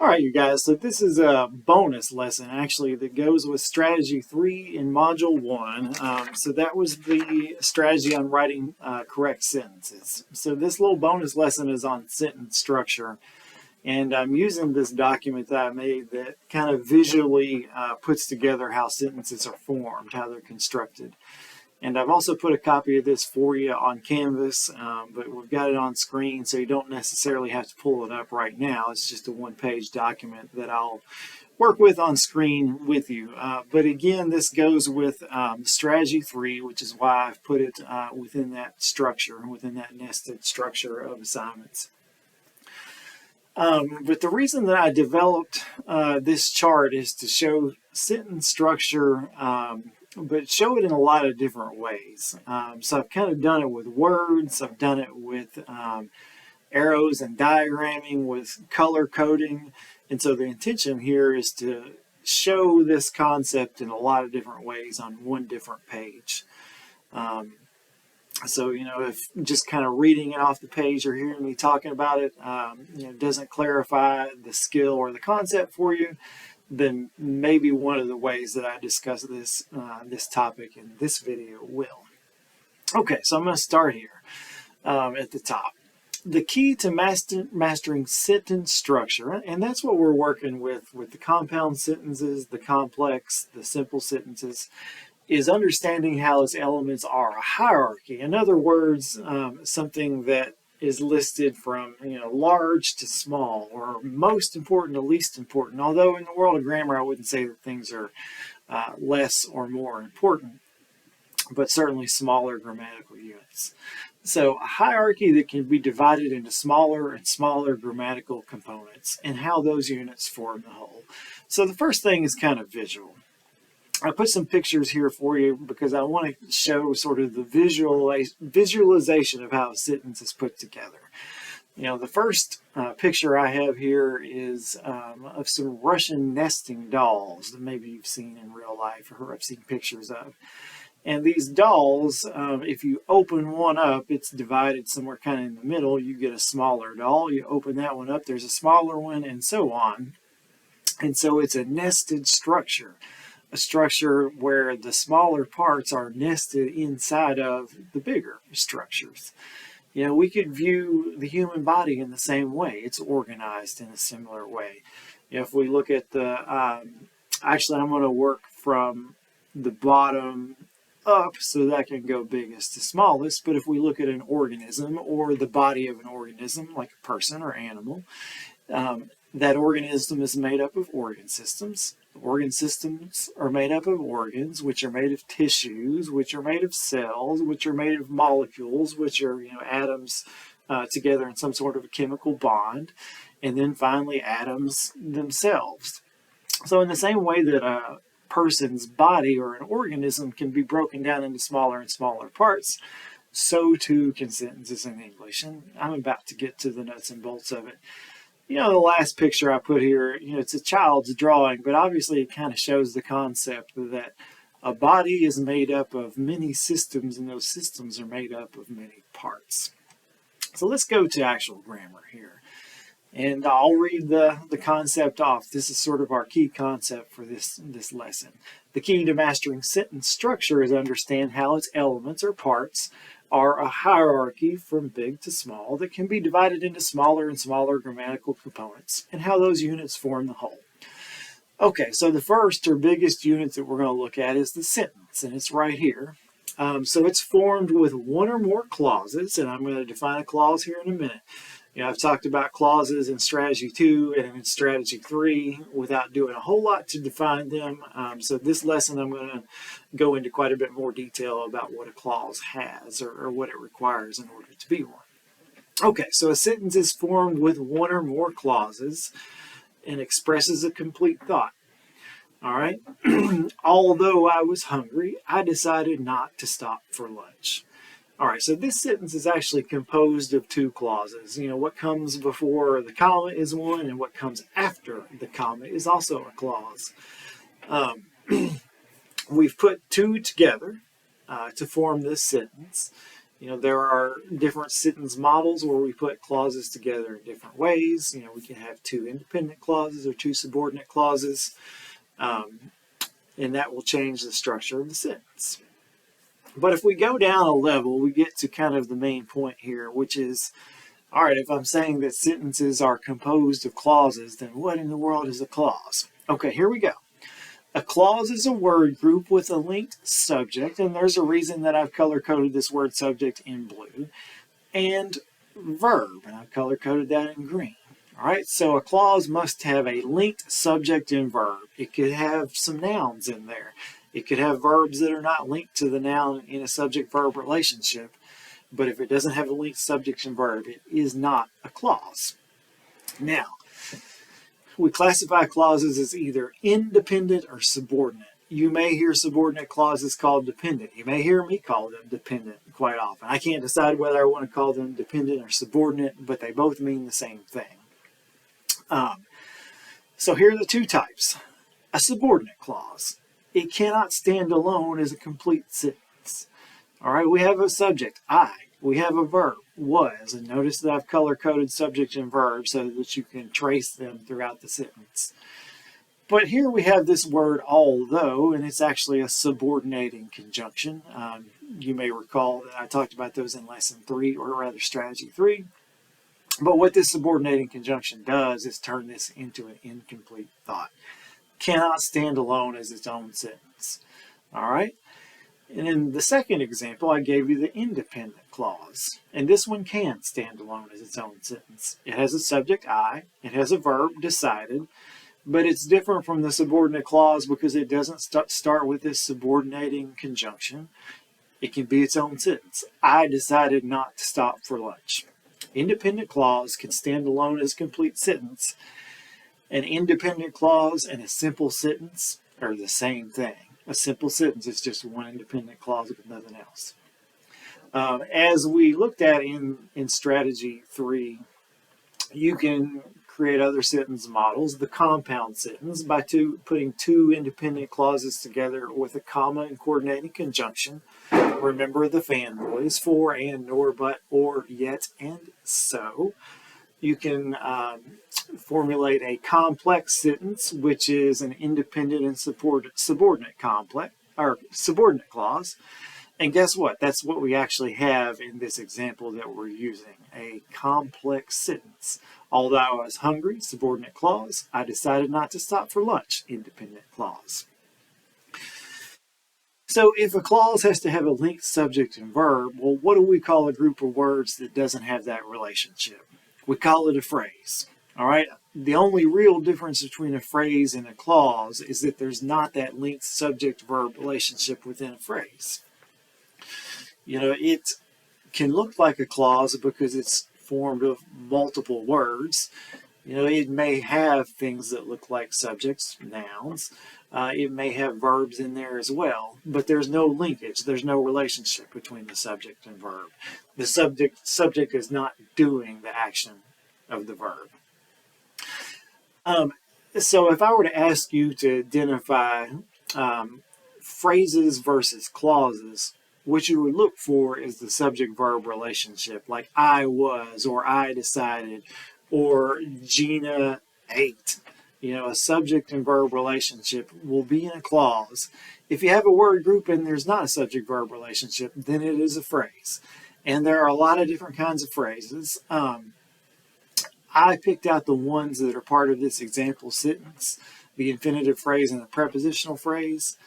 All right, you guys, so this is a bonus lesson actually that goes with strategy 3 in module 1. So that was the strategy on writing correct sentences. So this little bonus lesson is on sentence structure, and I'm using this document that I made that kind of visually puts together how sentences are formed, how they're constructed. And I've also put a copy of this for you on Canvas, but we've got it on screen, so you don't necessarily have to pull it up right now. It's just a one-page document that I'll work with on screen with you. But again, this goes with strategy 3, which is why I've put it within that structure, within that nested structure of assignments. But the reason that I developed this chart is to show sentence structure, but show it in a lot of different ways. So I've kind of done it with words, I've done it with arrows and diagramming, with color coding, and so the intention here is to show this concept in a lot of different ways on one different page. So, if just kind of reading it off the page or hearing me talking about it, doesn't clarify the skill or the concept for you, then maybe one of the ways that I discuss this this topic in this video will. Okay, so I'm going to start here at the top. The key to mastering sentence structure, and that's what we're working with the compound sentences, the complex, the simple sentences, is understanding how its elements are a hierarchy. In other words, something that is listed from large to small, or most important to least important. Although in the world of grammar, I wouldn't say that things are less or more important, but certainly smaller grammatical units. So a hierarchy that can be divided into smaller and smaller grammatical components, and how those units form the whole. So the first thing is kind of visual. I put some pictures here for you because I want to show sort of the visualization of how a sentence is put together. The first picture I have here is of some Russian nesting dolls that maybe you've seen in real life or have seen pictures of. And these dolls, if you open one up, it's divided somewhere kind of in the middle. You get a smaller doll. You open that one up, there's a smaller one, and so on. And so it's a nested structure. A structure where the smaller parts are nested inside of the bigger structures. We could view the human body in the same way. It's organized in a similar way. If we look at the, actually I'm going to work from the bottom up so that I can go biggest to smallest, but if we look at an organism or the body of an organism, like a person or animal, that organism is made up of organ systems. Organ systems are made up of organs, which are made of tissues, which are made of cells, which are made of molecules, which are atoms together in some sort of a chemical bond, and then finally atoms themselves. So in the same way that a person's body or an organism can be broken down into smaller and smaller parts, so too can sentences in English. And I'm about to get to the nuts and bolts of it. The last picture I put here, it's a child's drawing, but obviously it kind of shows the concept that a body is made up of many systems, and those systems are made up of many parts. So let's go to actual grammar here. And I'll read the concept off. This is sort of our key concept for this lesson. The key to mastering sentence structure is to understand how its elements or parts are a hierarchy from big to small that can be divided into smaller and smaller grammatical components, and how those units form the whole. Okay, so the first or biggest unit that we're going to look at is the sentence, and it's right here. So it's formed with one or more clauses, and I'm going to define a clause here in a minute. I've talked about clauses in strategy 2 and in strategy 3 without doing a whole lot to define them. So this lesson I'm going to go into quite a bit more detail about what a clause has or what it requires in order to be one. Okay, so a sentence is formed with one or more clauses and expresses a complete thought. All right, although I was hungry, I decided not to stop for lunch. All right, so this sentence is actually composed of two clauses. What comes before the comma is one, and what comes after the comma is also a clause. We've put two together to form this sentence, There are different sentence models where we put clauses together in different ways. We can have two independent clauses or two subordinate clauses, and that will change the structure of the sentence. But if we go down a level, we get to kind of the main point here, which is, all right, if I'm saying that sentences are composed of clauses, then what in the world is a clause? Okay, here we go. A clause is a word group with a linked subject, and there's a reason that I've color-coded this word subject in blue, and verb, and I've color-coded that in green. All right, so a clause must have a linked subject and verb. It could have some nouns in there. It could have verbs that are not linked to the noun in a subject-verb relationship, but if it doesn't have a linked subject and verb, it is not a clause. Now, we classify clauses as either independent or subordinate. You may hear subordinate clauses called dependent. You may hear me call them dependent quite often. I can't decide whether I want to call them dependent or subordinate, but they both mean the same thing. So here are the two types. A subordinate clause. It cannot stand alone as a complete sentence. All right, we have a subject, I. We have a verb, was. And notice that I've color-coded subject and verb so that you can trace them throughout the sentence. But here we have this word although, and it's actually a subordinating conjunction. You may recall that I talked about those in lesson 3, or rather strategy 3. But what this subordinating conjunction does is turn this into an incomplete thought. Cannot stand alone as its own sentence. All right? And in the second example, I gave you the independent clause. And this one can stand alone as its own sentence. It has a subject, I. It has a verb, decided. But it's different from the subordinate clause because it doesn't start with this subordinating conjunction. It can be its own sentence. I decided not to stop for lunch. Independent clause can stand alone as a complete sentence. An independent clause and a simple sentence are the same thing. A simple sentence is just one independent clause with nothing else. As we looked at in strategy 3, you can create other sentence models. The compound sentence by putting two independent clauses together with a comma and coordinating conjunction. Remember the fanboys, for, and, nor, but, or, yet, and so. You can formulate a complex sentence, which is an independent and subordinate clause. And guess what? That's what we actually have in this example that we're using, a complex sentence. Although I was hungry, subordinate clause. I decided not to stop for lunch, independent clause. So if a clause has to have a linked subject and verb, well, what do we call a group of words that doesn't have that relationship? We call it a phrase. All right? The only real difference between a phrase and a clause is that there's not that linked subject-verb relationship within a phrase. It can look like a clause because it's formed of multiple words. It may have things that look like subjects, nouns. It may have verbs in there as well, but there's no linkage. There's no relationship between the subject and verb. The subject is not doing the action of the verb. So if I were to ask you to identify phrases versus clauses, what you would look for is the subject-verb relationship, like I was, or I decided, or Gina ate. A subject and verb relationship will be in a clause. If you have a word group and there's not a subject-verb relationship, then it is a phrase. And there are a lot of different kinds of phrases. I picked out the ones that are part of this example sentence, the infinitive phrase and the prepositional phrase.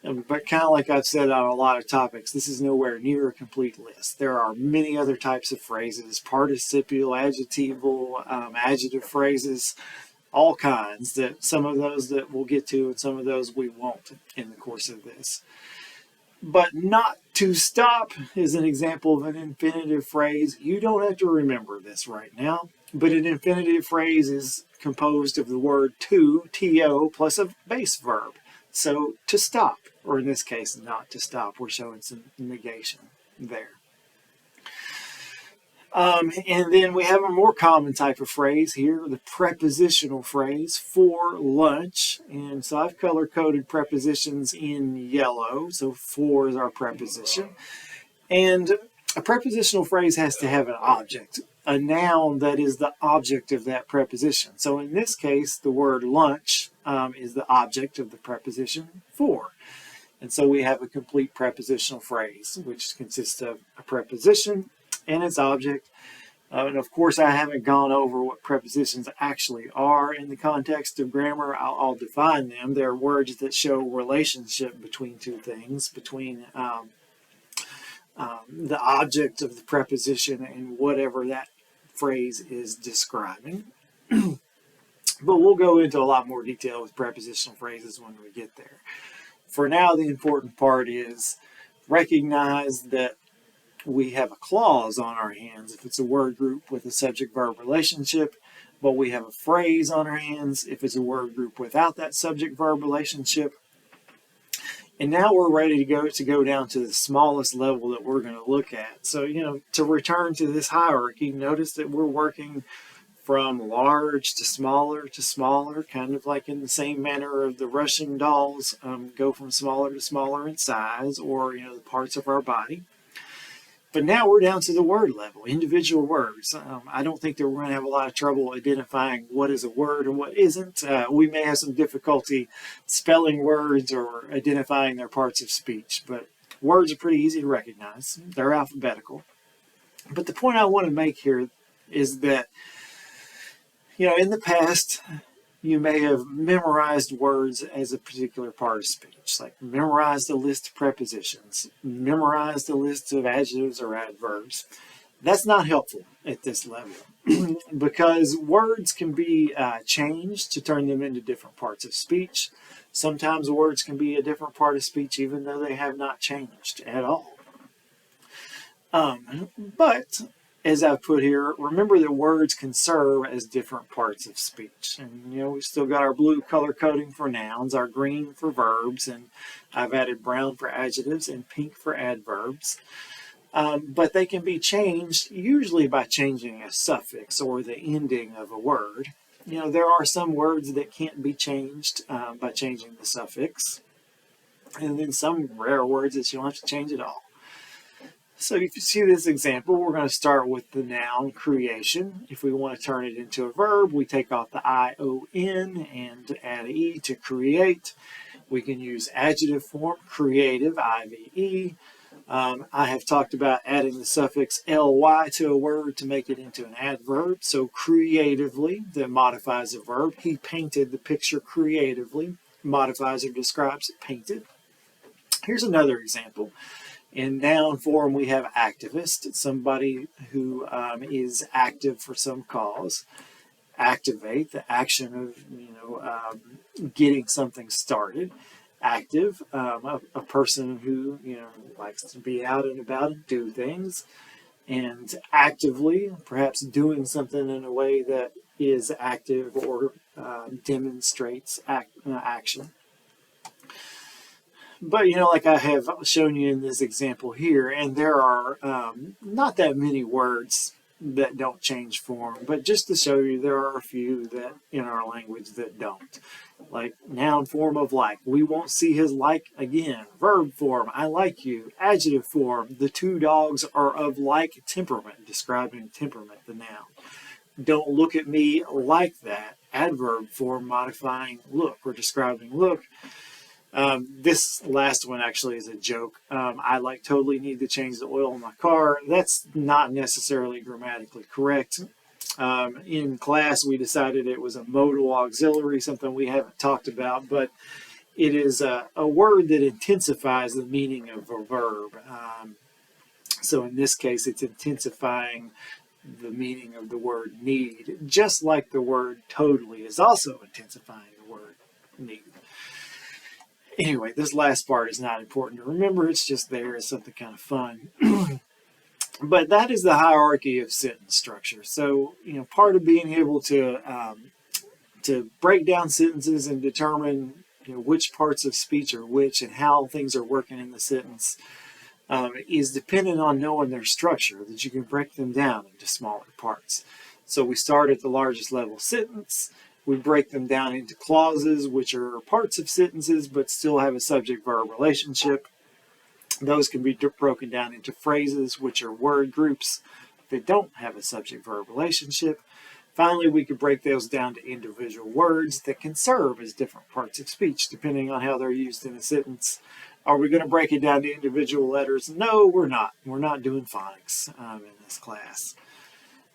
But kind of like I've said on a lot of topics, this is nowhere near a complete list. There are many other types of phrases, participial, adjectival, adjective phrases, all kinds, that some of those that we'll get to and some of those we won't in the course of this. But not to stop is an example of an infinitive phrase. You don't have to remember this right now, but an infinitive phrase is composed of the word to, to, plus a base verb. So to stop, or in this case, not to stop, we're showing some negation there. And then we have a more common type of phrase here, the prepositional phrase, for lunch. And so I've color-coded prepositions in yellow. So for is our preposition. And A prepositional phrase has to have an object, a noun that is the object of that preposition. So in this case, the word lunch is the object of the preposition for. And so we have a complete prepositional phrase, which consists of a preposition and its object. And of course, I haven't gone over what prepositions actually are in the context of grammar. I'll define them. They're words that show relationship between two things, between the object of the preposition and whatever that phrase is describing. But we'll go into a lot more detail with prepositional phrases when we get there. For now, the important part is recognize that we have a clause on our hands if it's a word group with a subject-verb relationship, but we have a phrase on our hands if it's a word group without that subject-verb relationship. And now we're ready to go down to the smallest level that we're going to look at. So, to return to this hierarchy, notice that we're working from large to smaller, kind of like in the same manner of the Russian dolls go from smaller to smaller in size, or, the parts of our body. But now we're down to the word level, individual words. I don't think that we're going to have a lot of trouble identifying what is a word and what isn't. We may have some difficulty spelling words or identifying their parts of speech, but words are pretty easy to recognize. They're alphabetical. But the point I want to make here is that, in the past, you may have memorized words as a particular part of speech, like memorized a list of prepositions, memorized a list of adjectives or adverbs. That's not helpful at this level because words can be changed to turn them into different parts of speech. Sometimes words can be a different part of speech even though they have not changed at all. But as I've put here, remember that words can serve as different parts of speech. And, we've still got our blue color coding for nouns, our green for verbs, and I've added brown for adjectives and pink for adverbs. But they can be changed usually by changing a suffix or the ending of a word. There are some words that can't be changed by changing the suffix. And then some rare words that you don't have to change at all. So if you see this example, we're going to start with the noun creation. If we want to turn it into a verb, we take off the I-O-N and add E to create. We can use adjective form, creative, I-V-E. I have talked about adding the suffix ly to a word to make it into an adverb. So creatively, that modifies a verb. He painted the picture creatively. Modifies or describes it, painted. Here's another example. In noun form, we have activist, somebody who is active for some cause. Activate, the action of getting something started. Active, a person who likes to be out and about and do things. And actively, perhaps doing something in a way that is active or demonstrates action. But, like I have shown you in this example here, and there are not that many words that don't change form, but just to show you, there are a few that in our language that don't. Like noun form of like, we won't see his like again. Verb form, I like you. Adjective form, the two dogs are of like temperament, describing temperament, the noun. Don't look at me like that. Adverb form, modifying look or describing look. This last one actually is a joke. I totally need to change the oil in my car. That's not necessarily grammatically correct. In class, we decided it was a modal auxiliary, something we haven't talked about, but it is a word that intensifies the meaning of a verb. So in this case, it's intensifying the meaning of the word need, just like the word totally is also intensifying the word need. Anyway, this last part is not important to remember. It's just there as something kind of fun. But that is the hierarchy of sentence structure. So, part of being able to break down sentences and determine which parts of speech are which and how things are working in the sentence is dependent on knowing their structure, that you can break them down into smaller parts. So we start at the largest level sentence. We break them down into clauses, which are parts of sentences, but still have a subject-verb relationship. Those can be broken down into phrases, which are word groups that don't have a subject-verb relationship. Finally, we could break those down to individual words that can serve as different parts of speech, depending on how they're used in a sentence. Are we going to break it down to individual letters? No, we're not. We're not doing phonics in this class.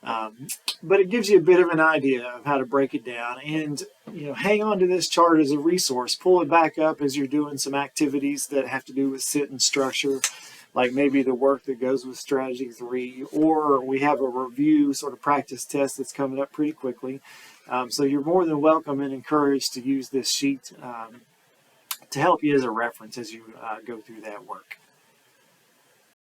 But it gives you a bit of an idea of how to break it down, and hang on to this chart as a resource. Pull it back up as you're doing some activities that have to do with sentence structure, like maybe the work that goes with strategy 3, or we have a review sort of practice test that's coming up pretty quickly. So you're more than welcome and encouraged to use this sheet to help you as a reference as you go through that work.